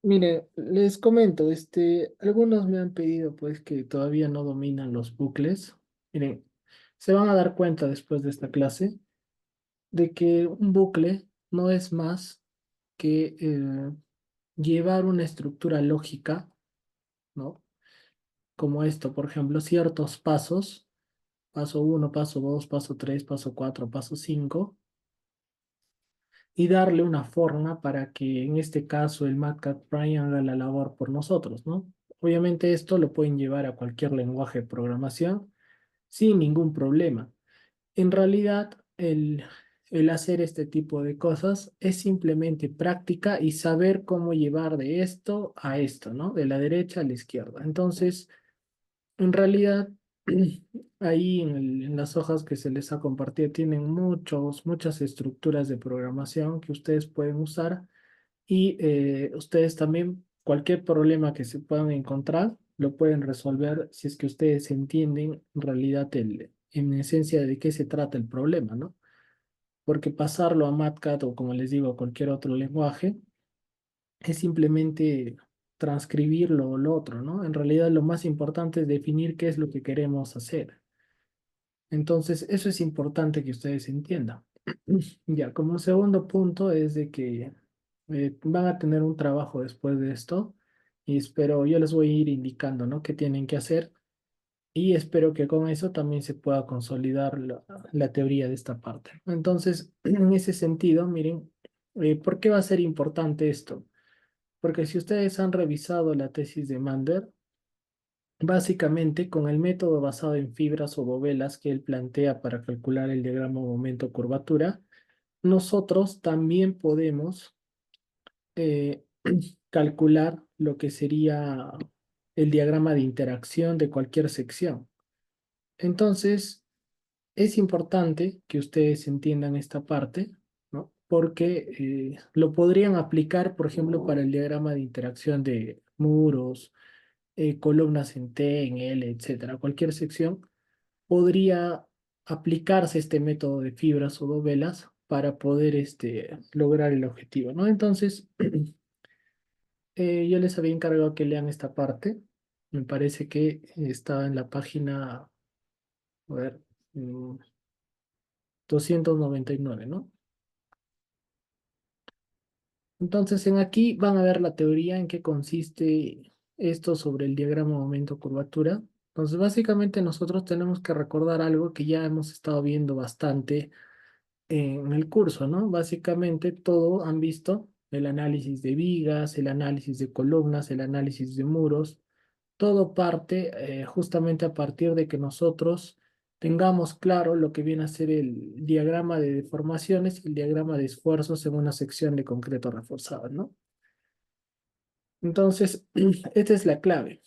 Mire, les comento, algunos me han pedido pues que todavía no dominan los bucles. Miren, se van a dar cuenta después de esta clase de que un bucle no es más que llevar una estructura lógica, ¿no? Como esto, por ejemplo, ciertos pasos, paso uno, paso 2, paso 3, paso 4, paso 5, y darle una forma para que en este caso el Matplotlib haga la labor por nosotros, ¿no? Obviamente esto lo pueden llevar a cualquier lenguaje de programación sin ningún problema. En realidad, el hacer este tipo de cosas es simplemente práctica y saber cómo llevar de esto a esto, ¿no? De la derecha a la izquierda. Entonces, en realidad, ahí en las hojas que se les ha compartido tienen muchas estructuras de programación que ustedes pueden usar y ustedes también, cualquier problema que se puedan encontrar, lo pueden resolver si es que ustedes entienden en realidad en esencia de qué se trata el problema, ¿no? Porque pasarlo a MATCAD o como les digo, a cualquier otro lenguaje, es simplemente transcribir lo otro, ¿no? En realidad lo más importante es definir qué es lo que queremos hacer. Entonces, eso es importante que ustedes entiendan. Ya, como segundo punto es de que van a tener un trabajo después de esto y espero, yo les voy a ir indicando, ¿no? qué tienen que hacer y espero que con eso también se pueda consolidar la teoría de esta parte. Entonces, en ese sentido, miren, ¿por qué va a ser importante esto? Porque si ustedes han revisado la tesis de Mander, básicamente con el método basado en fibras o dovelas que él plantea para calcular el diagrama momento-curvatura, nosotros también podemos eh, calcular lo que sería el diagrama de interacción de cualquier sección. Entonces, es importante que ustedes entiendan esta parte, ¿no? Porque lo podrían aplicar, por ejemplo, para el diagrama de interacción de muros, columnas en T, en L, etcétera. Cualquier sección podría aplicarse este método de fibras o dovelas para poder lograr el objetivo, ¿no? Entonces, yo les había encargado que lean esta parte. Me parece que está en la página, a ver, 299, ¿no? Entonces, en aquí van a ver la teoría en qué consiste esto sobre el diagrama momento-curvatura. Entonces, básicamente nosotros tenemos que recordar algo que ya hemos estado viendo bastante en el curso, ¿no? Básicamente todo han visto el análisis de vigas, el análisis de columnas, el análisis de muros. Todo parte justamente a partir de que nosotros tengamos claro lo que viene a ser el diagrama de deformaciones y el diagrama de esfuerzos en una sección de concreto reforzado, ¿no? Entonces, esta es la clave.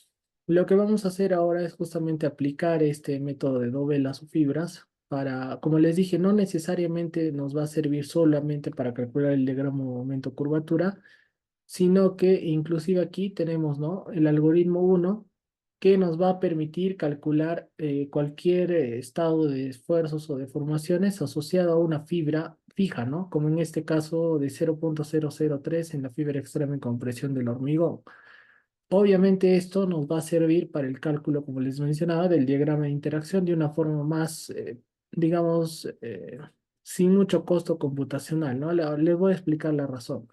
Lo que vamos a hacer ahora es justamente aplicar este método de dovelas o fibras para, como les dije, no necesariamente nos va a servir solamente para calcular el diagrama momento-curvatura, sino que inclusive aquí tenemos, ¿no? El algoritmo uno que nos va a permitir calcular cualquier estado de esfuerzos o deformaciones asociado a una fibra fija, ¿no? Como en este caso de 0,003 en la fibra extrema en compresión del hormigón. Obviamente esto nos va a servir para el cálculo, como les mencionaba, del diagrama de interacción de una forma más, digamos, sin mucho costo computacional, ¿no? Les voy a explicar la razón.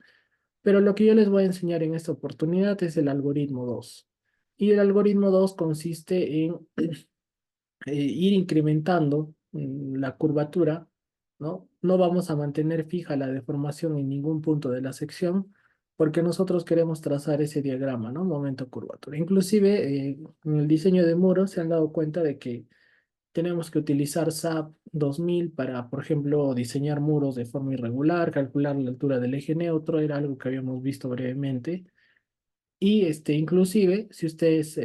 Pero lo que yo les voy a enseñar en esta oportunidad es el algoritmo 2. Y el algoritmo 2 consiste en ir incrementando la curvatura, ¿no? No vamos a mantener fija la deformación en ningún punto de la sección porque nosotros queremos trazar ese diagrama, ¿no? Momento curvatura. Inclusive en el diseño de muros se han dado cuenta de que tenemos que utilizar SAP 2000 para, por ejemplo, diseñar muros de forma irregular, calcular la altura del eje neutro, era algo que habíamos visto brevemente. Y inclusive, si ustedes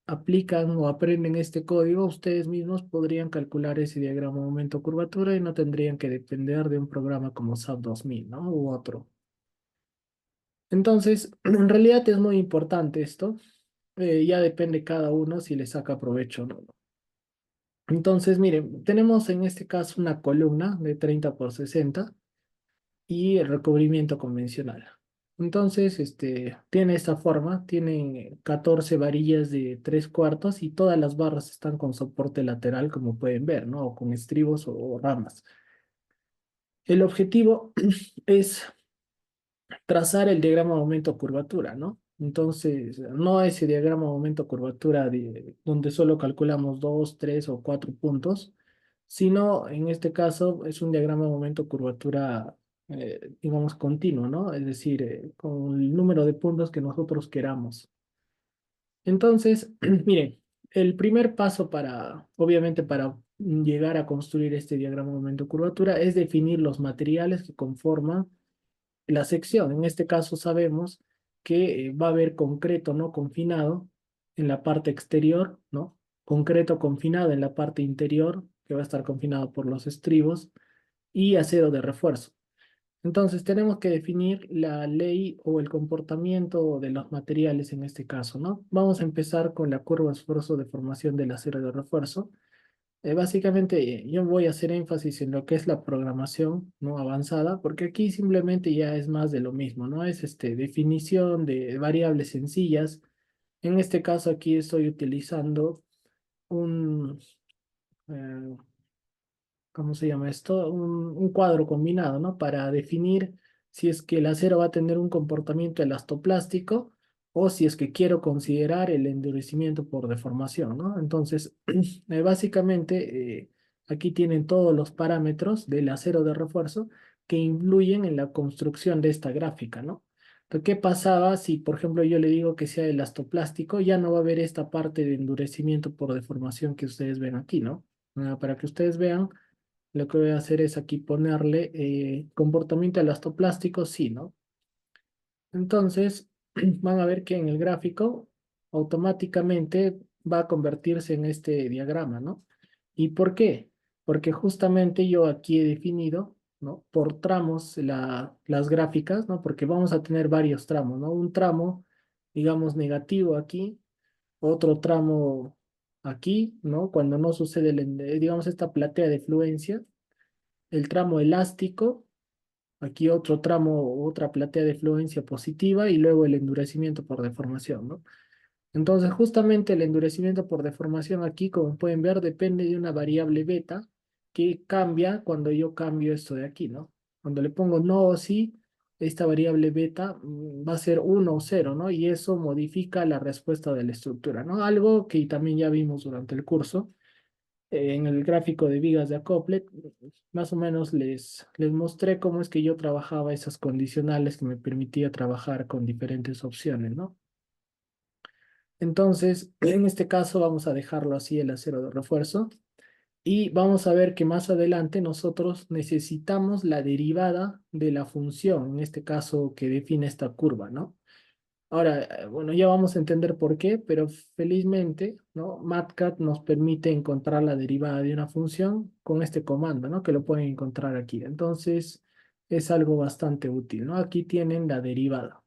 aplican o aprenden este código, ustedes mismos podrían calcular ese diagrama momento curvatura y no tendrían que depender de un programa como SAP 2000, ¿no? U otro. Entonces, en realidad es muy importante esto. Ya depende cada uno si le saca provecho o no. Entonces, miren, tenemos en este caso una columna de 30 por 60 y el recubrimiento convencional. Entonces, tiene esta forma, tiene 14 varillas de 3 cuartos y todas las barras están con soporte lateral, como pueden ver, ¿no? O con estribos o ramas. El objetivo es trazar el diagrama momento-curvatura, ¿no? Entonces, no ese diagrama momento-curvatura donde solo calculamos 2, 3 o 4 puntos, sino en este caso es un diagrama momento-curvatura, digamos, continuo, ¿no? Es decir, con el número de puntos que nosotros queramos. Entonces, miren, el primer paso obviamente, para llegar a construir este diagrama momento-curvatura es definir los materiales que conforman la sección. En este caso sabemos que va a haber concreto no confinado en la parte exterior, ¿no? Concreto confinado en la parte interior, que va a estar confinado por los estribos, y acero de refuerzo. Entonces tenemos que definir la ley o el comportamiento de los materiales en este caso, ¿no? Vamos a empezar con la curva de esfuerzo de formación del acero de refuerzo. Básicamente, yo voy a hacer énfasis en lo que es la programación, ¿no? Avanzada, porque aquí simplemente ya es más de lo mismo, ¿no? Es definición de variables sencillas. En este caso aquí estoy utilizando un, eh, ¿cómo se llama esto? Un cuadro combinado, ¿no? Para definir si es que el acero va a tener un comportamiento elastoplástico o si es que quiero considerar el endurecimiento por deformación, ¿no? Entonces, básicamente, aquí tienen todos los parámetros del acero de refuerzo que influyen en la construcción de esta gráfica, ¿no? Pero ¿qué pasaba si, por ejemplo, yo le digo que sea elastoplástico? Ya no va a haber esta parte de endurecimiento por deformación que ustedes ven aquí, ¿no? Para que ustedes vean, lo que voy a hacer es aquí ponerle comportamiento elastoplástico, sí, ¿no? Entonces, van a ver que en el gráfico automáticamente va a convertirse en este diagrama, ¿no? ¿Y por qué? Porque justamente yo aquí he definido, ¿no? Por tramos las gráficas, ¿no? Porque vamos a tener varios tramos, ¿no? Un tramo, digamos, negativo aquí, otro tramo aquí, ¿no? Cuando no sucede, digamos, esta platea de fluencia, el tramo elástico, aquí otro tramo, otra platea de fluencia positiva y luego el endurecimiento por deformación, ¿no? Entonces, justamente el endurecimiento por deformación aquí, como pueden ver, depende de una variable beta que cambia cuando yo cambio esto de aquí, ¿no? Cuando le pongo no o sí, esta variable beta va a ser 1 o 0, ¿no? Y eso modifica la respuesta de la estructura, ¿no? Algo que también ya vimos durante el curso en el gráfico de vigas de acople, más o menos les mostré cómo es que yo trabajaba esas condicionales que me permitía trabajar con diferentes opciones, ¿no? Entonces, en este caso vamos a dejarlo así el acero de refuerzo y vamos a ver que más adelante nosotros necesitamos la derivada de la función, en este caso que define esta curva, ¿no? Ahora, bueno, ya vamos a entender por qué, pero felizmente, ¿no? MATCAD nos permite encontrar la derivada de una función con este comando, ¿no? Que lo pueden encontrar aquí. Entonces, es algo bastante útil, ¿no? Aquí tienen la derivada.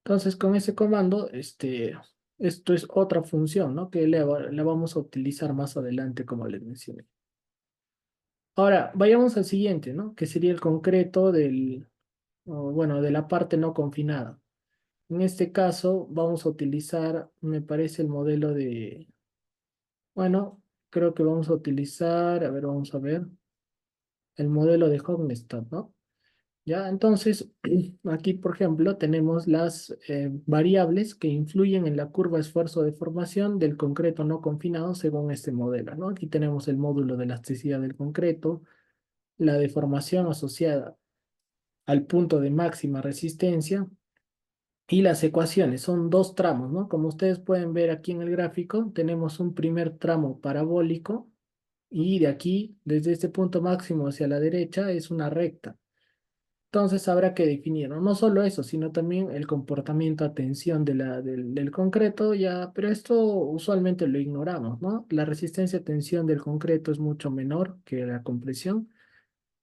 Entonces, con ese comando, esto es otra función, ¿no? Que la vamos a utilizar más adelante, como les mencioné. Ahora, vayamos al siguiente, ¿no? Que sería el concreto o, bueno, de la parte no confinada. En este caso vamos a utilizar, me parece, el modelo bueno, creo que vamos a utilizar, a ver, vamos a ver, el modelo de Hognestad, ¿no? Ya, entonces, aquí, por ejemplo, tenemos las variables que influyen en la curva esfuerzo de formación del concreto no confinado según este modelo, ¿no? Aquí tenemos el módulo de elasticidad del concreto, la deformación asociada al punto de máxima resistencia, y las ecuaciones son dos tramos, ¿no? Como ustedes pueden ver aquí en el gráfico, tenemos un primer tramo parabólico y de aquí, desde este punto máximo hacia la derecha, es una recta. Entonces habrá que definir, ¿no? No solo eso, sino también el comportamiento a tensión del concreto, ya, pero esto usualmente lo ignoramos, ¿no? La resistencia a tensión del concreto es mucho menor que la compresión.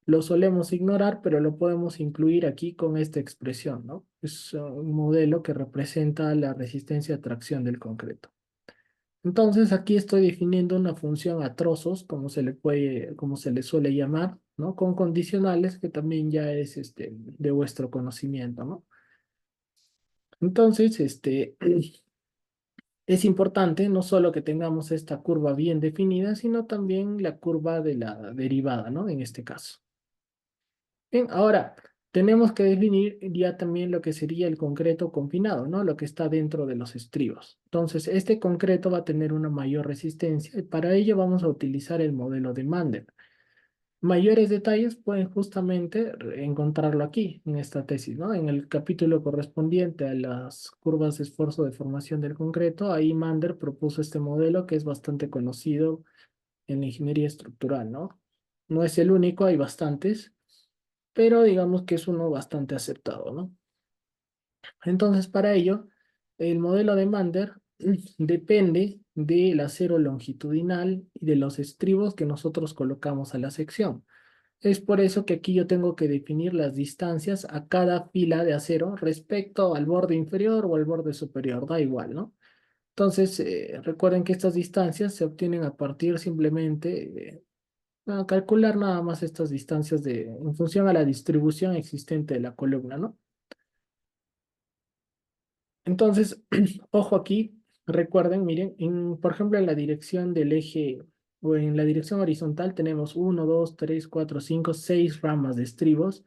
Lo solemos ignorar, pero lo podemos incluir aquí con esta expresión, ¿no? Es un modelo que representa la resistencia a tracción del concreto. Entonces, aquí estoy definiendo una función a trozos, como se le suele llamar, ¿no? Con condicionales que también ya es de vuestro conocimiento, ¿no? Entonces, es importante no solo que tengamos esta curva bien definida, sino también la curva de la derivada, ¿no? En este caso. Bien, ahora tenemos que definir ya también lo que sería el concreto confinado, ¿no? Lo que está dentro de los estribos. Entonces, este concreto va a tener una mayor resistencia y para ello vamos a utilizar el modelo de Mander. Mayores detalles pueden justamente encontrarlo aquí, en esta tesis, ¿no? En el capítulo correspondiente a las curvas de esfuerzo de formación del concreto, ahí Mander propuso este modelo que es bastante conocido en la ingeniería estructural, ¿no? No es el único, hay bastantes, pero digamos que es uno bastante aceptado, ¿no? Entonces, para ello, el modelo de Mander depende del acero longitudinal y de los estribos que nosotros colocamos a la sección. Es por eso que aquí yo tengo que definir las distancias a cada fila de acero respecto al borde inferior o al borde superior, da igual, ¿no? Entonces, recuerden que estas distancias se obtienen a partir simplemente calcular nada más estas distancias en función a la distribución existente de la columna, ¿no? Entonces, ojo aquí, recuerden, miren, por ejemplo, en la dirección del eje o en la dirección horizontal tenemos uno, 2, 3, 4, 5, 6 ramas de estribos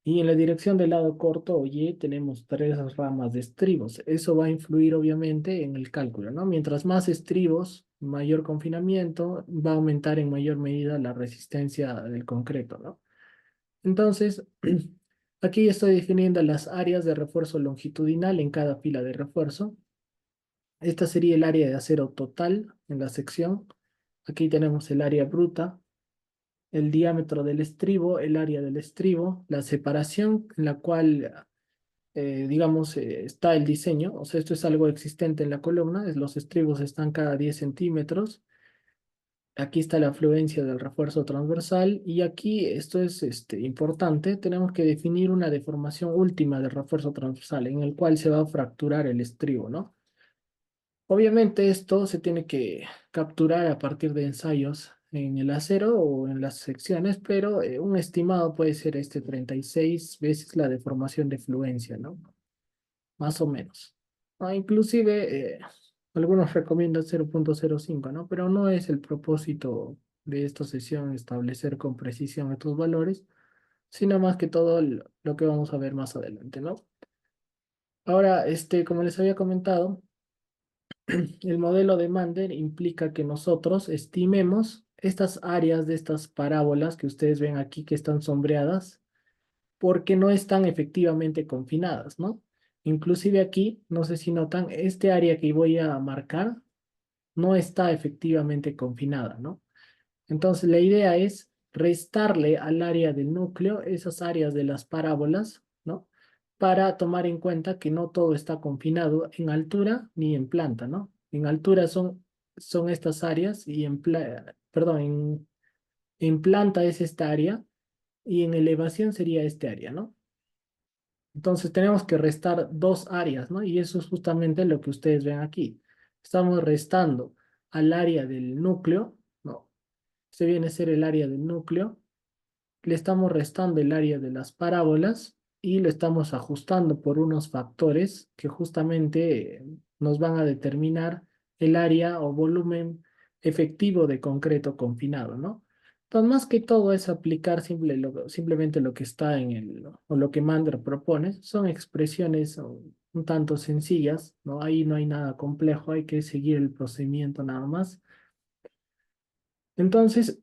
y en la dirección del lado corto o Y tenemos 3 ramas de estribos. Eso va a influir obviamente en el cálculo, ¿no? Mientras más estribos, mayor confinamiento, va a aumentar en mayor medida la resistencia del concreto, ¿no? Entonces, aquí estoy definiendo las áreas de refuerzo longitudinal en cada fila de refuerzo. Esta sería el área de acero total en la sección. Aquí tenemos el área bruta, el diámetro del estribo, el área del estribo, la separación en la cual, digamos, está el diseño. O sea, esto es algo existente en la columna. Los estribos están cada 10 centímetros. Aquí está la afluencia del refuerzo transversal y aquí esto es importante, tenemos que definir una deformación última del refuerzo transversal en el cual se va a fracturar el estribo, ¿no? Obviamente esto se tiene que capturar a partir de ensayos en el acero o en las secciones, pero un estimado puede ser 36 veces la deformación de fluencia, ¿no? Más o menos. Inclusive, algunos recomiendan 0,05, ¿no? Pero no es el propósito de esta sesión establecer con precisión estos valores, sino más que todo lo que vamos a ver más adelante, ¿no? Ahora, como les había comentado, el modelo de Mander implica que nosotros estimemos estas áreas de estas parábolas que ustedes ven aquí que están sombreadas, porque no están efectivamente confinadas, ¿no? Inclusive aquí, no sé si notan, este área que voy a marcar no está efectivamente confinada, ¿no? Entonces la idea es restarle al área del núcleo esas áreas de las parábolas, ¿no? Para tomar en cuenta que no todo está confinado en altura ni en planta, ¿no? En altura son estas áreas y perdón, en planta es esta área y en elevación sería este área, ¿no? Entonces tenemos que restar dos áreas, ¿no? Y eso es justamente lo que ustedes ven aquí. Estamos restando al área del núcleo, ¿no? Este viene a ser el área del núcleo. Le estamos restando el área de las parábolas y lo estamos ajustando por unos factores que justamente nos van a determinar el área o volumen efectivo de concreto confinado, ¿no? Entonces, más que todo es aplicar simplemente lo que está o lo que Mander propone. Son expresiones un tanto sencillas, ¿no? Ahí no hay nada complejo, hay que seguir el procedimiento nada más. Entonces,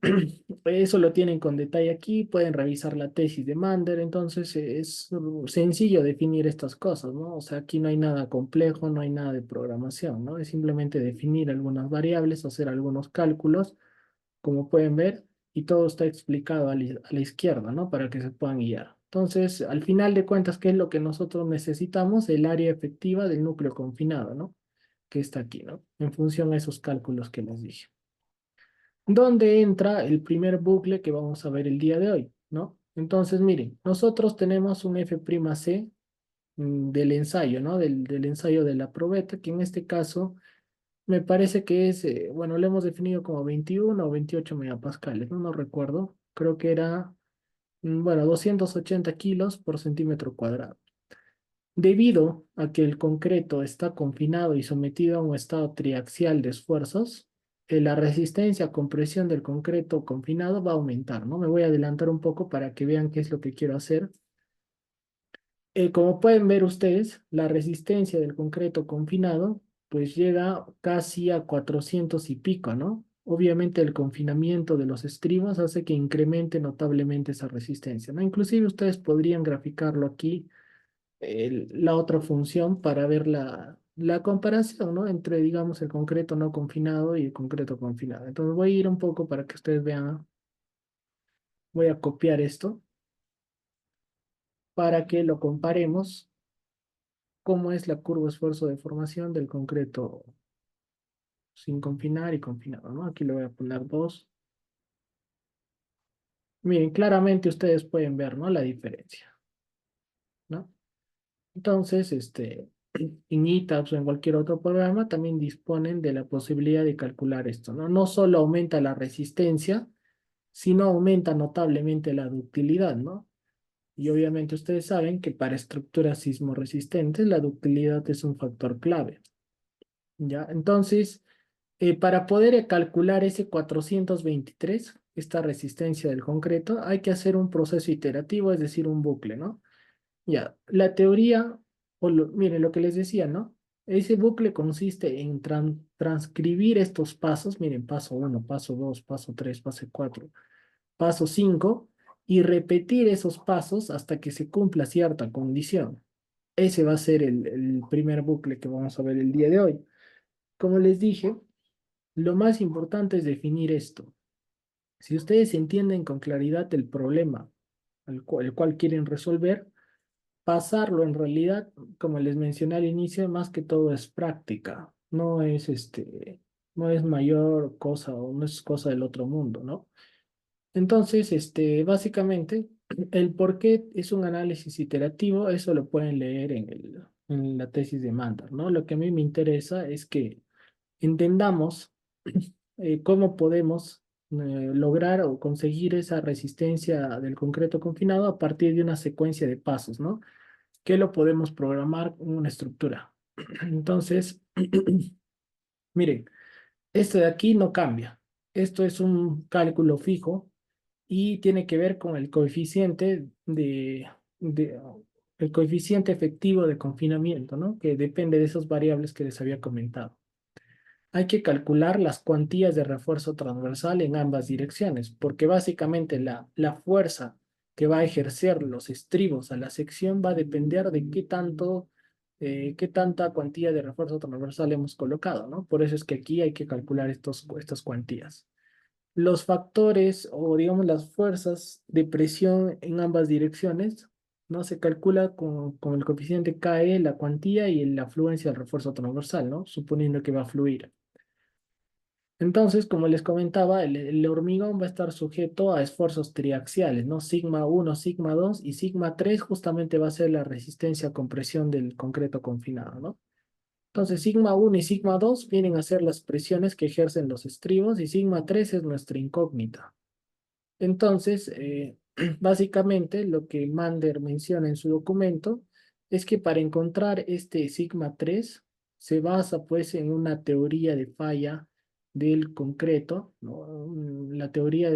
eso lo tienen con detalle aquí, pueden revisar la tesis de Mander, entonces es sencillo definir estas cosas, ¿no? O sea, aquí no hay nada complejo, no hay nada de programación, ¿no? Es simplemente definir algunas variables, hacer algunos cálculos, como pueden ver, y todo está explicado a la izquierda, ¿no? Para que se puedan guiar. Entonces, al final de cuentas, ¿qué es lo que nosotros necesitamos? El área efectiva del núcleo confinado, ¿no? Que está aquí, ¿no? En función a esos cálculos que les dije. ¿Dónde entra el primer bucle que vamos a ver el día de hoy, ¿no? Entonces, miren, nosotros tenemos un F'C del ensayo, ¿no? Del ensayo de la probeta, que en este caso me parece que es, bueno, lo hemos definido como 21 o 28 megapascales, no recuerdo, creo que era, bueno, 280 kilos por centímetro cuadrado. Debido a que el concreto está confinado y sometido a un estado triaxial de esfuerzos, la resistencia a compresión del concreto confinado va a aumentar, ¿no? Me voy a adelantar un poco para que vean qué es lo que quiero hacer. Como pueden ver ustedes, la resistencia del concreto confinado pues llega casi a 400 y pico, ¿no? Obviamente el confinamiento de los estribos hace que incremente notablemente esa resistencia, ¿no? Inclusive ustedes podrían graficarlo aquí, la otra función para ver la comparación, ¿no? Entre, digamos, el concreto no confinado y el concreto confinado. Entonces voy a ir un poco para que ustedes vean, voy a copiar esto para que lo comparemos cómo es la curva esfuerzo de formación del concreto sin confinar y confinado, ¿no? Aquí le voy a poner dos. Miren, claramente ustedes pueden ver, ¿no? La diferencia, ¿no? Entonces, en ETABS o en cualquier otro programa también disponen de la posibilidad de calcular esto, ¿no? No solo aumenta la resistencia, sino aumenta notablemente la ductilidad, ¿no? Y obviamente ustedes saben que para estructuras sismorresistentes la ductilidad es un factor clave, ¿ya? Entonces, para poder calcular ese 423, esta resistencia del concreto, hay que hacer un proceso iterativo, es decir, un bucle, ¿no? Ya, la teoría, miren lo que les decía, ¿no? Ese bucle consiste en transcribir estos pasos, miren, paso uno, paso 2, paso 3, paso 4, paso 5, y repetir esos pasos hasta que se cumpla cierta condición. Ese va a ser el primer bucle que vamos a ver el día de hoy. Como les dije, lo más importante es definir esto. Si ustedes entienden con claridad el problema el cual quieren resolver, pasarlo en realidad, como les mencioné al inicio, más que todo es práctica, no es mayor cosa o no es cosa del otro mundo, ¿no? Entonces, básicamente, el por qué es un análisis iterativo, eso lo pueden leer en la tesis de Mandar, ¿no? Lo que a mí me interesa es que entendamos cómo podemos lograr o conseguir esa resistencia del concreto confinado a partir de una secuencia de pasos, ¿no? Que lo podemos programar en una estructura. Entonces, miren, esto de aquí no cambia. Esto es un cálculo fijo y tiene que ver con de- el coeficiente efectivo de confinamiento, ¿no? Que depende de esas variables que les había comentado. Hay que calcular las cuantías de refuerzo transversal en ambas direcciones, porque básicamente la fuerza que va a ejercer los estribos a la sección va a depender de qué tanta cuantía de refuerzo transversal hemos colocado, ¿no? Por eso es que aquí hay que calcular estas cuantías. Los factores o digamos las fuerzas de presión en ambas direcciones, ¿no? Se calcula con el coeficiente KE, la cuantía y la afluencia del refuerzo transversal, ¿no? Suponiendo que va a fluir. Entonces, como les comentaba, el hormigón va a estar sujeto a esfuerzos triaxiales, ¿no? Sigma 1, sigma 2 y sigma 3 justamente va a ser la resistencia a compresión del concreto confinado, ¿no? Entonces, sigma 1 y sigma 2 vienen a ser las presiones que ejercen los estribos y sigma 3 es nuestra incógnita. Entonces, básicamente lo que Mander menciona en su documento es que para encontrar este sigma 3 se basa pues en una teoría de falla del concreto, ¿no? La teoría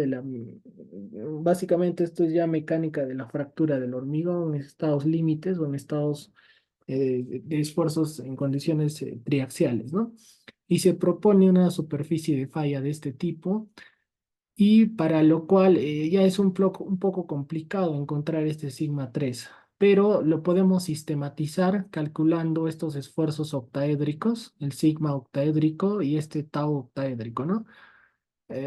básicamente esto es ya mecánica de la fractura del hormigón en estados límites o en estados de esfuerzos en condiciones triaxiales, ¿no? Y se propone una superficie de falla de este tipo y para lo cual ya es un poco complicado encontrar este sigma 3, pero lo podemos sistematizar calculando estos esfuerzos octaédricos, el sigma octaédrico y este tau octaédrico, ¿no?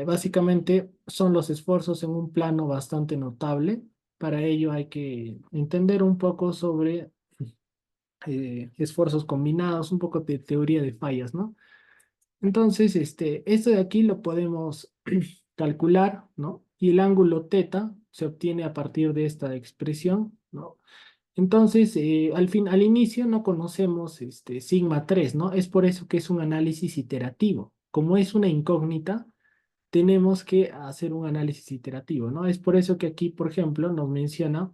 Básicamente son los esfuerzos en un plano bastante notable. Para ello hay que entender un poco sobre esfuerzos combinados, un poco de teoría de fallas, ¿no? Entonces, esto de aquí lo podemos calcular, ¿no? Y el ángulo teta se obtiene a partir de esta expresión, ¿no? Entonces, al inicio no conocemos sigma 3, ¿no? Es por eso que es un análisis iterativo. Como es una incógnita, tenemos que hacer un análisis iterativo, ¿no? Es por eso que aquí, por ejemplo, nos menciona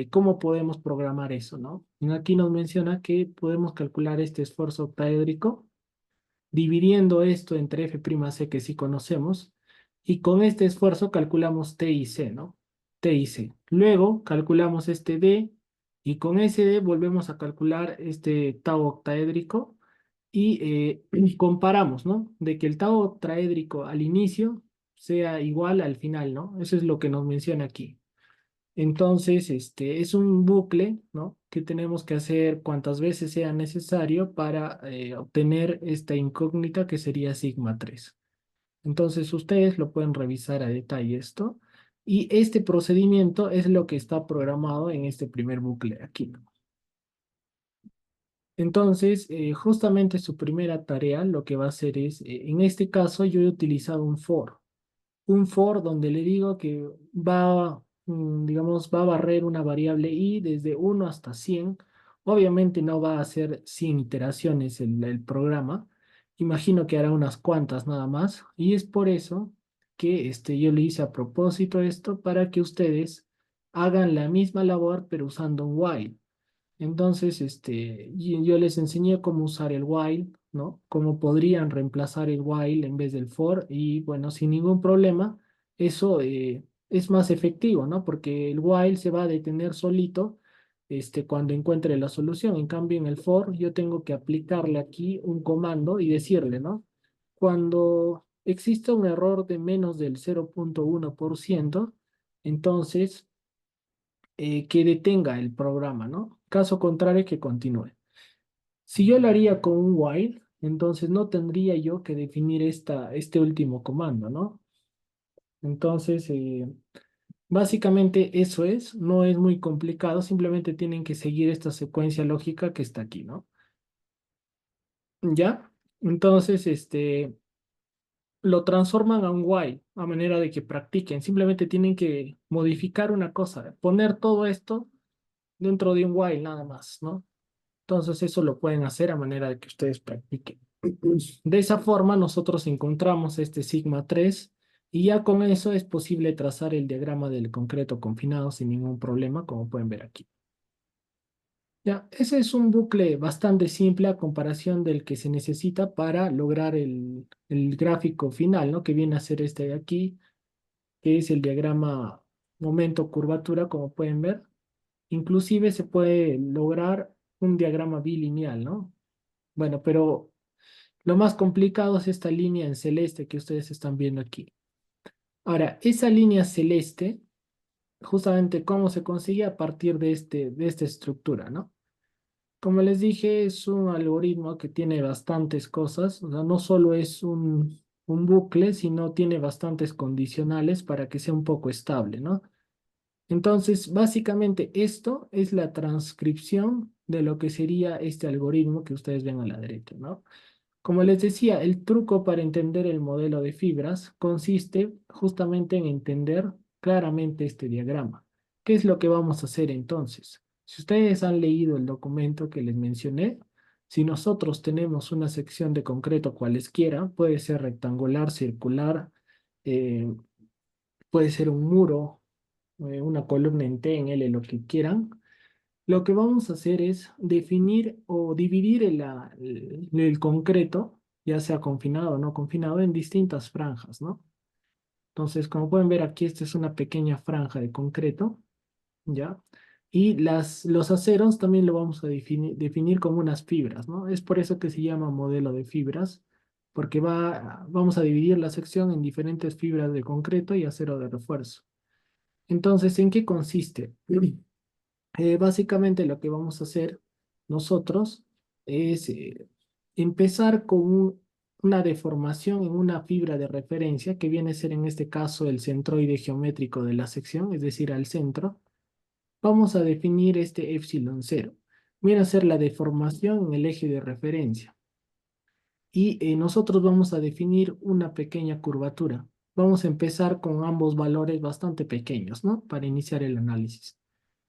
cómo podemos programar eso, ¿no? Y aquí nos menciona que podemos calcular este esfuerzo octaédrico dividiendo esto entre F'C que sí conocemos, y con este esfuerzo calculamos T y C, ¿no? T y C. Luego calculamos este D, y con ese D volvemos a calcular este tau octaédrico, y comparamos, ¿no? De que el tau octaédrico al inicio sea igual al final, ¿no? Eso es lo que nos menciona aquí. Entonces, es un bucle, ¿no? Que tenemos que hacer cuantas veces sea necesario para obtener esta incógnita que sería sigma 3. Entonces, ustedes lo pueden revisar a detalle esto. Y este procedimiento es lo que está programado en este primer bucle aquí, ¿no? Entonces, justamente su primera tarea lo que va a hacer es, en este caso yo he utilizado un for donde le digo que va, digamos, va a barrer una variable i desde 1 hasta 100. Obviamente no va a hacer 100 iteraciones el programa. Imagino que hará unas cuantas nada más. Y es por eso que yo le hice a propósito esto para que ustedes hagan la misma labor pero usando un while. Entonces, y yo les enseñé cómo usar el while, ¿no? Cómo podrían reemplazar el while en vez del for y bueno, sin ningún problema, eso es más efectivo, ¿no? Porque el while se va a detener solito, cuando encuentre la solución. En cambio, en el for yo tengo que aplicarle aquí un comando y decirle, ¿no? Cuando exista un error de menos del 0,1%, entonces que detenga el programa, ¿no? Caso contrario, que continúe. Si yo lo haría con un while, entonces no tendría yo que definir este último comando, ¿no? Entonces, básicamente eso es, no es muy complicado, simplemente tienen que seguir esta secuencia lógica que está aquí, ¿no? ¿Ya? Entonces, lo transforman a un while, a manera de que practiquen. Simplemente tienen que modificar una cosa, poner todo esto dentro de un while nada más, ¿no? Entonces eso lo pueden hacer a manera de que ustedes practiquen. De esa forma nosotros encontramos este sigma 3 y ya con eso es posible trazar el diagrama del concreto confinado sin ningún problema, como pueden ver aquí. Ya, ese es un bucle bastante simple a comparación del que se necesita para lograr el gráfico final, ¿no? Que viene a ser este de aquí, que es el diagrama momento-curvatura, como pueden ver. Inclusive se puede lograr un diagrama bilineal, ¿no? Bueno, pero lo más complicado es esta línea en celeste que ustedes están viendo aquí. Ahora, esa línea celeste, justamente cómo se consigue a partir de esta estructura, ¿no? Como les dije, es un algoritmo que tiene bastantes cosas, o sea, no solo es un bucle, sino tiene bastantes condicionales para que sea un poco estable, ¿no? Entonces, básicamente esto es la transcripción de lo que sería este algoritmo que ustedes ven a la derecha, ¿no? Como les decía, el truco para entender el modelo de fibras consiste justamente en entender claramente este diagrama. ¿Qué es lo que vamos a hacer entonces? Si ustedes han leído el documento que les mencioné, si nosotros tenemos una sección de concreto cualesquiera, puede ser rectangular, circular, eh, puede ser un muro, una columna en T, en L, lo que quieran, lo que vamos a hacer es definir o dividir el concreto, ya sea confinado o no confinado, en distintas franjas, ¿no? Entonces, como pueden ver aquí, esta es una pequeña franja de concreto, ¿ya? Y los aceros también lo vamos a definir como unas fibras, ¿no? Es por eso que se llama modelo de fibras, porque vamos a dividir la sección en diferentes fibras de concreto y acero de refuerzo. Entonces, ¿en qué consiste? Básicamente lo que vamos a hacer nosotros es empezar con una deformación en una fibra de referencia que viene a ser en este caso el centroide geométrico de la sección, es decir, al centro. Vamos a definir este epsilon 0. Viene a ser la deformación en el eje de referencia. Y nosotros vamos a definir una pequeña curvatura. Vamos a empezar con ambos valores bastante pequeños, ¿no? Para iniciar el análisis.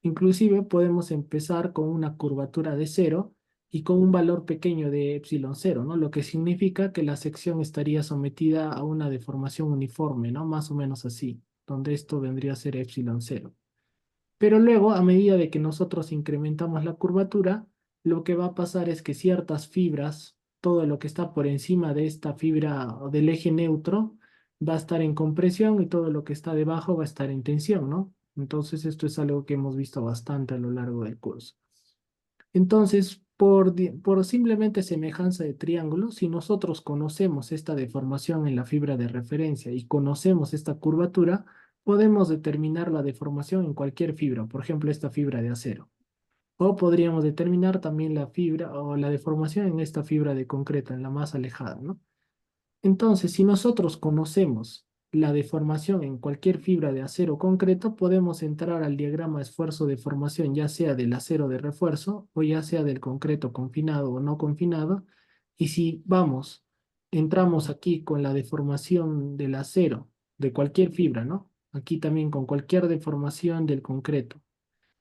Inclusive podemos empezar con una curvatura de 0 y con un valor pequeño de epsilon cero, ¿no? Lo que significa que la sección estaría sometida a una deformación uniforme, ¿no? Más o menos así, donde esto vendría a ser epsilon cero. Pero luego, a medida de que nosotros incrementamos la curvatura, lo que va a pasar es que ciertas fibras, todo lo que está por encima de esta fibra o del eje neutro, va a estar en compresión y todo lo que está debajo va a estar en tensión, ¿no? Entonces, esto es algo que hemos visto bastante a lo largo del curso. Entonces, por simplemente semejanza de triángulo, si nosotros conocemos esta deformación en la fibra de referencia y conocemos esta curvatura, podemos determinar la deformación en cualquier fibra, por ejemplo, esta fibra de acero. O podríamos determinar también la fibra o la deformación en esta fibra de concreto, en la más alejada, ¿no? Entonces, si nosotros conocemos la deformación en cualquier fibra de acero concreto, podemos entrar al diagrama esfuerzo-deformación, ya sea del acero de refuerzo o ya sea del concreto confinado o no confinado. Y si vamos, entramos aquí con la deformación del acero, de cualquier fibra, ¿no? Aquí también con cualquier deformación del concreto.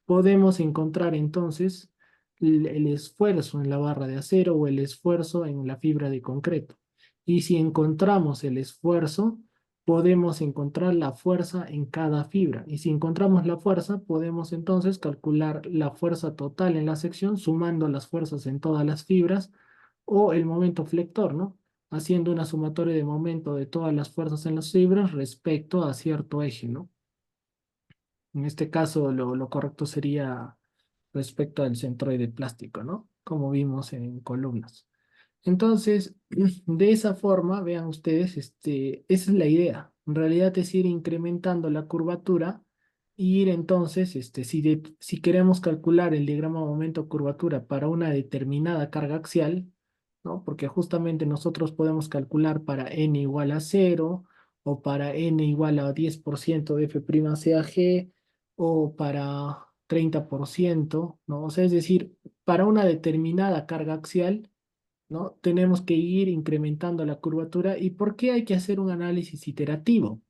Podemos encontrar entonces el esfuerzo en la barra de acero o el esfuerzo en la fibra de concreto. Y si encontramos el esfuerzo, podemos encontrar la fuerza en cada fibra. Y si encontramos la fuerza, podemos entonces calcular la fuerza total en la sección sumando las fuerzas en todas las fibras o el momento flector, ¿no? Haciendo una sumatoria de momento de todas las fuerzas en las fibras respecto a cierto eje, ¿no? En este caso, lo correcto sería respecto al centroide plástico, ¿no? Como vimos en columnas. Entonces, de esa forma, vean ustedes, esa es la idea. En realidad es ir incrementando la curvatura y ir entonces, si queremos calcular el diagrama momento-curvatura para una determinada carga axial, ¿no? Porque justamente nosotros podemos calcular para n igual a cero o para n igual a 10% de F'Cag o para 30%, ¿no? O sea, es decir, para una determinada carga axial, ¿no? Tenemos que ir incrementando la curvatura. ¿Y por qué hay que hacer un análisis iterativo?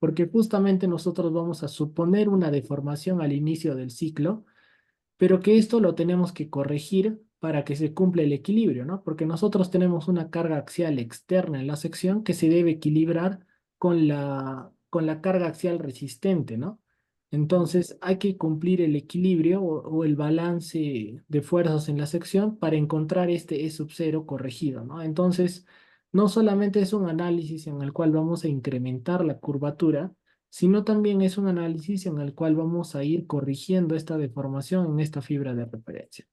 Porque justamente nosotros vamos a suponer una deformación al inicio del ciclo, pero que esto lo tenemos que corregir para que se cumpla el equilibrio, ¿no? Porque nosotros tenemos una carga axial externa en la sección que se debe equilibrar con la carga axial resistente, ¿no? Entonces hay que cumplir el equilibrio o el balance de fuerzas en la sección para encontrar este E sub cero corregido, ¿no? Entonces, no solamente es un análisis en el cual vamos a incrementar la curvatura, sino también es un análisis en el cual vamos a ir corrigiendo esta deformación en esta fibra de referencia.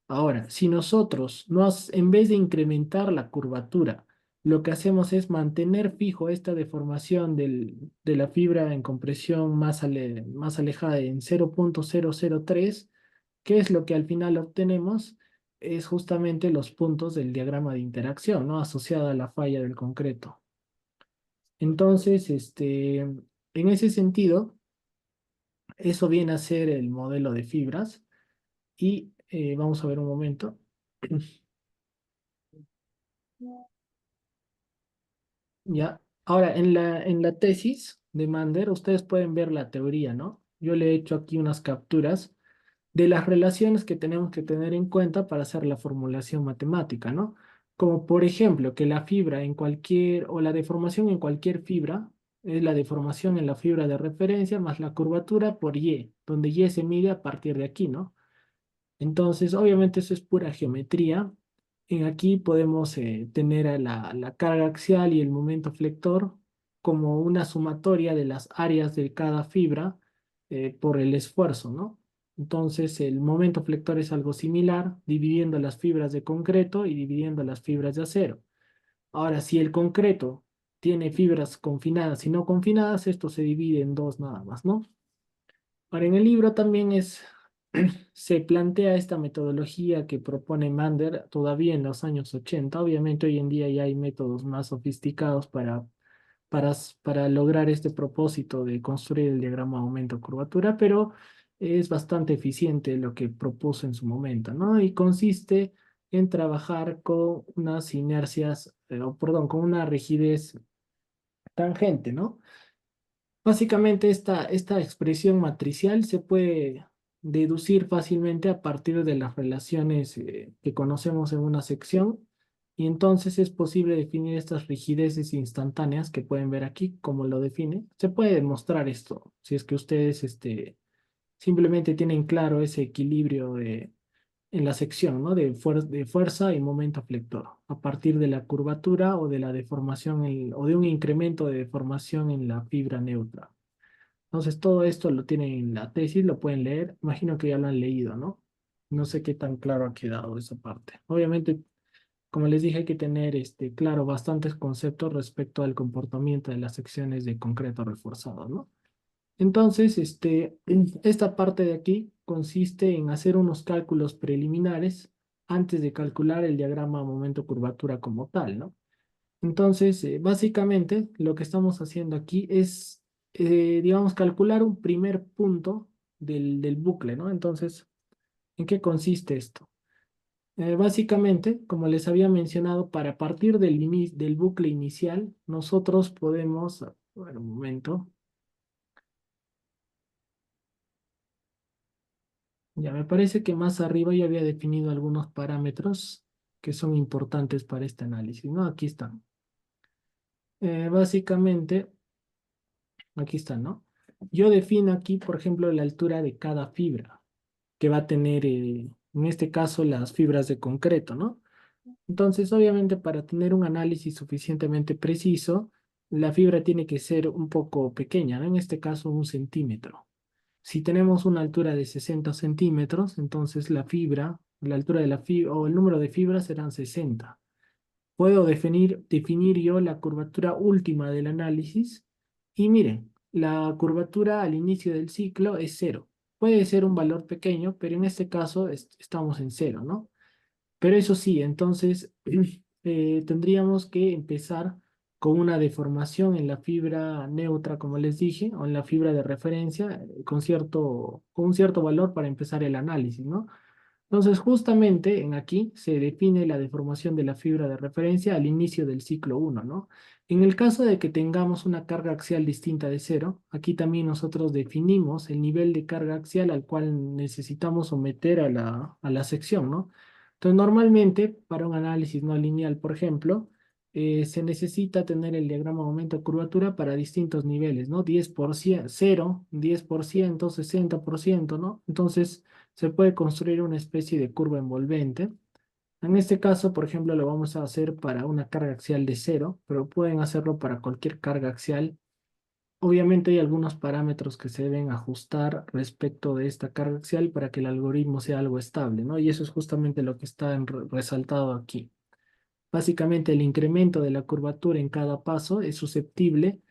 Ahora, si nosotros, en vez de incrementar la curvatura, lo que hacemos es mantener fijo esta deformación de la fibra en compresión más alejada en 0,003, ¿qué es lo que al final obtenemos? Es justamente los puntos del diagrama de interacción, ¿no? Asociada a la falla del concreto. Entonces, en ese sentido, eso viene a ser el modelo de fibras y vamos a ver un momento. Ya. Ahora, en la tesis de Mander, ustedes pueden ver la teoría, ¿no? Yo le he hecho aquí unas capturas de las relaciones que tenemos que tener en cuenta para hacer la formulación matemática, ¿no? Como por ejemplo, que la fibra en cualquier, o la deformación en cualquier fibra, es la deformación en la fibra de referencia más la curvatura por Y, donde Y se mide a partir de aquí, ¿no? Entonces, obviamente eso es pura geometría. En aquí podemos tener a la carga axial y el momento flector como una sumatoria de las áreas de cada fibra por el esfuerzo, ¿no? Entonces, el momento flector es algo similar, dividiendo las fibras de concreto y dividiendo las fibras de acero. Ahora, si el concreto tiene fibras confinadas y no confinadas, esto se divide en dos nada más, ¿no? Ahora, en el libro también se plantea esta metodología que propone Mander todavía en los años 80. Obviamente hoy en día ya hay métodos más sofisticados para lograr este propósito de construir el diagrama aumento-curvatura, pero es bastante eficiente lo que propuso en su momento, ¿no? Y consiste en trabajar con unas inercias, o perdón, con una rigidez tangente, ¿no? Básicamente esta expresión matricial se puede deducir fácilmente a partir de las relaciones que conocemos en una sección. Y entonces es posible definir estas rigideces instantáneas que pueden ver aquí, como lo define. Se puede demostrar esto, si es que ustedes simplemente tienen claro ese equilibrio en la sección, ¿no? De fuerza y momento flector, a partir de la curvatura o de la deformación o de un incremento de deformación en la fibra neutra. Entonces, todo esto lo tienen en la tesis, lo pueden leer. Imagino que ya lo han leído, ¿no? No sé qué tan claro ha quedado esa parte. Obviamente, como les dije, hay que tener claro bastantes conceptos respecto al comportamiento de las secciones de concreto reforzado, ¿no? Entonces, esta parte de aquí consiste en hacer unos cálculos preliminares antes de calcular el diagrama momento-curvatura como tal, ¿no? Entonces, básicamente, lo que estamos haciendo aquí es, digamos, calcular un primer punto del bucle, ¿no? Entonces, ¿en qué consiste esto? Básicamente, como les había mencionado, para partir del bucle inicial, nosotros podemos, bueno, un momento, ya me parece que más arriba ya había definido algunos parámetros que son importantes para este análisis, ¿no? Aquí están. Básicamente, aquí están, ¿no? Yo defino aquí, por ejemplo, la altura de cada fibra que va a tener, en este caso, las fibras de concreto, ¿no? Entonces, obviamente, para tener un análisis suficientemente preciso, la fibra tiene que ser un poco pequeña, ¿no? En este caso, 1 centímetro. Si tenemos una altura de 60 centímetros, entonces la altura de la fibra o el número de fibras serán 60. Puedo definir yo la curvatura última del análisis y miren, la curvatura al inicio del ciclo es cero. Puede ser un valor pequeño, pero en este caso estamos en cero, ¿no? Pero eso sí, entonces tendríamos que empezar con una deformación en la fibra neutra, como les dije, o en la fibra de referencia, con un cierto valor para empezar el análisis, ¿no? Entonces, justamente en aquí se define la deformación de la fibra de referencia al inicio del ciclo uno, ¿no? En el caso de que tengamos una carga axial distinta de cero, aquí también nosotros definimos el nivel de carga axial al cual necesitamos someter a la sección, ¿no? Entonces, normalmente, para un análisis no lineal, por ejemplo, se necesita tener el diagrama momento-curvatura para distintos niveles, ¿no? 10%, 0, 10%, 60%, ¿no? Entonces, se puede construir una especie de curva envolvente. En este caso, por ejemplo, lo vamos a hacer para una carga axial de cero, pero pueden hacerlo para cualquier carga axial. Obviamente hay algunos parámetros que se deben ajustar respecto de esta carga axial para que el algoritmo sea algo estable, ¿no? Y eso es justamente lo que está resaltado aquí. Básicamente, el incremento de la curvatura en cada paso es susceptible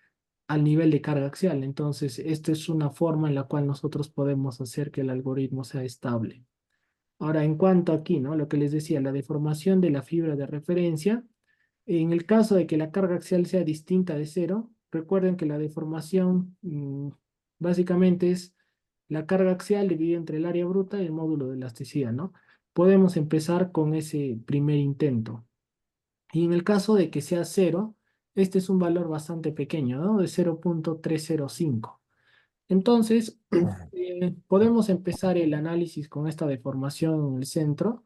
al nivel de carga axial. Entonces, esta es una forma en la cual nosotros podemos hacer que el algoritmo sea estable. Ahora, en cuanto aquí, ¿no? Lo que les decía, la deformación de la fibra de referencia, en el caso de que la carga axial sea distinta de cero, recuerden que la deformación básicamente es la carga axial dividida entre el área bruta y el módulo de elasticidad, ¿no? Podemos empezar con ese primer intento. Y en el caso de que sea cero, este es un valor bastante pequeño, ¿no? De 0,305. Entonces, podemos empezar el análisis con esta deformación en el centro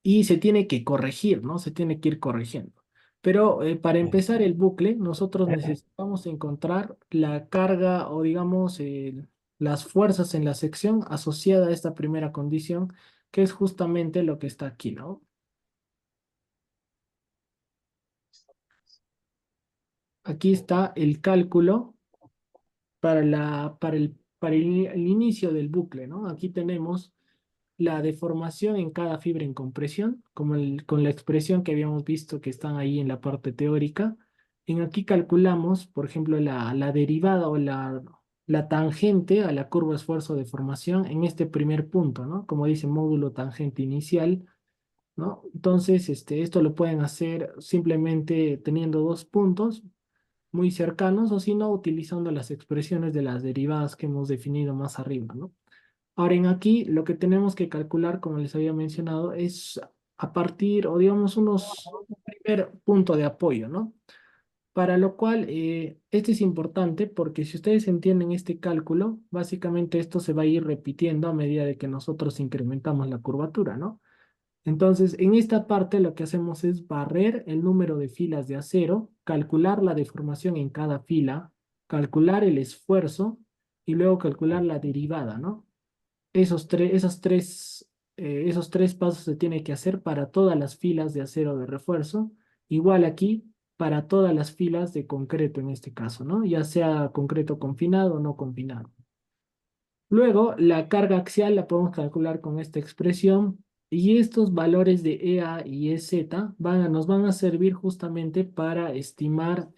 y se tiene que corregir, ¿no? Se tiene que ir corrigiendo. Pero para empezar el bucle, nosotros necesitamos encontrar la carga o digamos las fuerzas en la sección asociada a esta primera condición, que es justamente lo que está aquí, ¿no? Aquí está el cálculo para el inicio del bucle, ¿no? Aquí tenemos la deformación en cada fibra en compresión, como con la expresión que habíamos visto que están ahí en la parte teórica. En aquí calculamos, por ejemplo, la derivada o la tangente a la curva esfuerzo-deformación en este primer punto, ¿no? Como dice módulo tangente inicial, ¿no? Entonces, esto lo pueden hacer simplemente teniendo dos puntos muy cercanos o si no, utilizando las expresiones de las derivadas que hemos definido más arriba, ¿no? Ahora, en aquí lo que tenemos que calcular, como les había mencionado, es a partir, o digamos, un primer punto de apoyo, ¿no? Para lo cual, este es importante porque si ustedes entienden este cálculo, básicamente esto se va a ir repitiendo a medida de que nosotros incrementamos la curvatura, ¿no? Entonces, en esta parte lo que hacemos es barrer el número de filas de acero, calcular la deformación en cada fila, calcular el esfuerzo y luego calcular la derivada, ¿no? Esos tres pasos se tiene que hacer para todas las filas de acero de refuerzo. Igual aquí, para todas las filas de concreto en este caso, ¿no? Ya sea concreto confinado o no confinado. Luego, la carga axial la podemos calcular con esta expresión y estos valores de EA y EZ nos van a servir justamente para estimar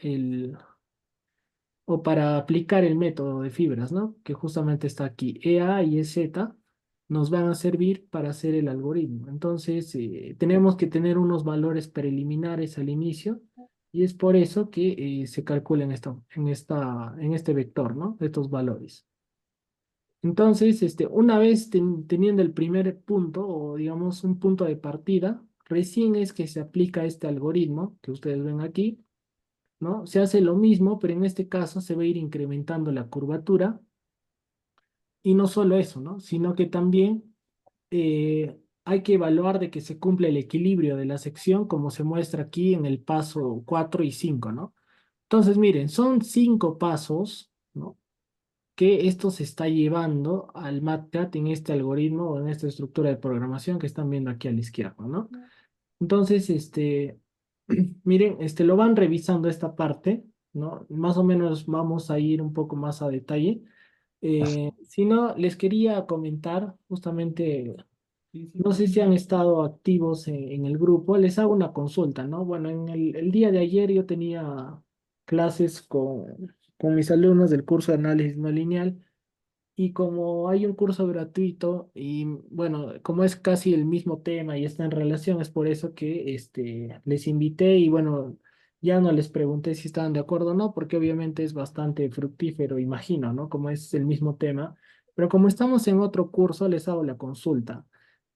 o para aplicar el método de fibras, ¿no? Que justamente está aquí. EA y EZ nos van a servir para hacer el algoritmo. Entonces, tenemos que tener unos valores preliminares al inicio y es por eso que se calcula en este vector, ¿no? Estos valores. Entonces, una vez teniendo el primer punto, o digamos un punto de partida, recién es que se aplica este algoritmo que ustedes ven aquí, ¿no? Se hace lo mismo, pero en este caso se va a ir incrementando la curvatura y no solo eso, ¿no? Sino que también hay que evaluar de que se cumple el equilibrio de la sección como se muestra aquí en el paso 4 y 5, ¿no? Entonces, miren, son 5 pasos, ¿no? Que esto se está llevando al MATCAT en este algoritmo o en esta estructura de programación que están viendo aquí a la izquierda, ¿no? Entonces, miren, lo van revisando esta parte, ¿no? Más o menos vamos a ir un poco más a detalle. Si no, les quería comentar justamente, no sé si han estado activos en el grupo, les hago una consulta, ¿no? Bueno, en el día de ayer yo tenía clases con mis alumnos del curso de análisis no lineal. Y como hay un curso gratuito y bueno, como es casi el mismo tema y está en relación, es por eso que les invité y bueno, ya no les pregunté si estaban de acuerdo o no, porque obviamente es bastante fructífero, imagino, ¿no? Como es el mismo tema. Pero como estamos en otro curso, les hago la consulta.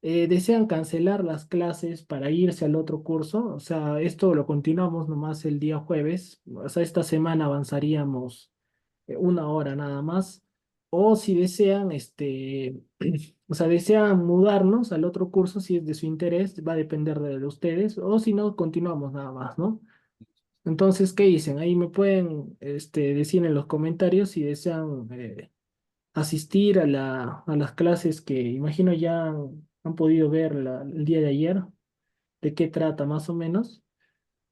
¿Desean cancelar las clases para irse al otro curso? O sea, esto lo continuamos nomás el día jueves. O sea, esta semana avanzaríamos una hora nada más. O si desean, o sea, desean mudarnos al otro curso, si es de su interés, va a depender de ustedes, o si no, continuamos nada más, ¿no? Entonces, ¿qué dicen? Ahí me pueden, decir en los comentarios si desean asistir a las clases que imagino ya han podido ver el día de ayer, de qué trata más o menos.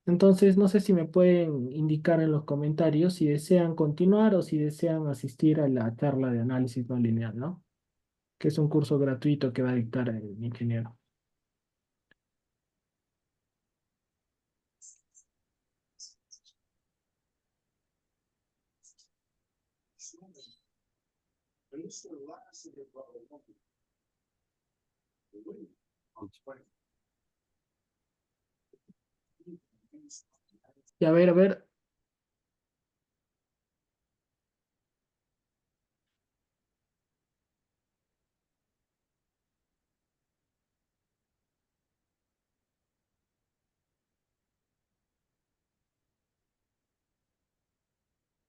Entonces, no sé si me pueden indicar en los comentarios si desean continuar o si desean asistir a la charla de análisis no lineal, ¿no? Que es un curso gratuito que va a dictar el ingeniero. Y a ver,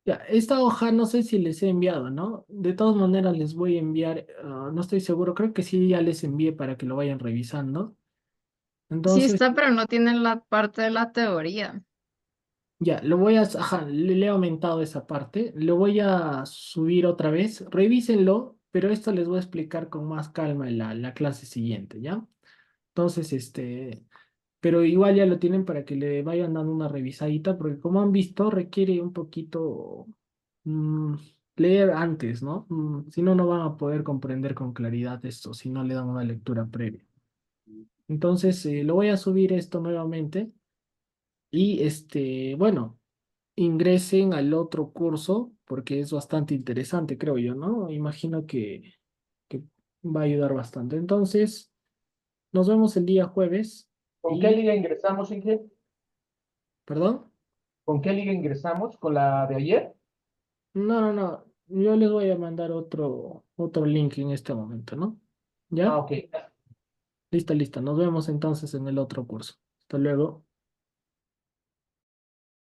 ya, esta hoja no sé si les he enviado, ¿no? De todas maneras les voy a enviar, no estoy seguro, creo que sí ya les envié para que lo vayan revisando. Sí Entonces, está, pero no tiene la parte de la teoría. ya, ajá, le he aumentado esa parte, lo voy a subir otra vez, revísenlo, pero esto les voy a explicar con más calma en la clase siguiente, ¿ya? Entonces, pero igual ya lo tienen para que le vayan dando una revisadita, porque como han visto, requiere un poquito mm, leer antes, ¿no? Si no, no van a poder comprender con claridad esto, si no le dan una lectura previa. Entonces, lo voy a subir esto nuevamente y, bueno, ingresen al otro curso, porque es bastante interesante, creo yo, ¿no? Imagino que va a ayudar bastante. Entonces, nos vemos el día jueves ¿Con qué y, liga ingresamos, Inge? perdón. ¿Con qué liga ingresamos? ¿Con la de ayer? No, no, no. Yo les voy a mandar otro link en este momento, ¿no? ¿Ya? Ok. Lista, lista. Nos vemos entonces en el otro curso. Hasta luego.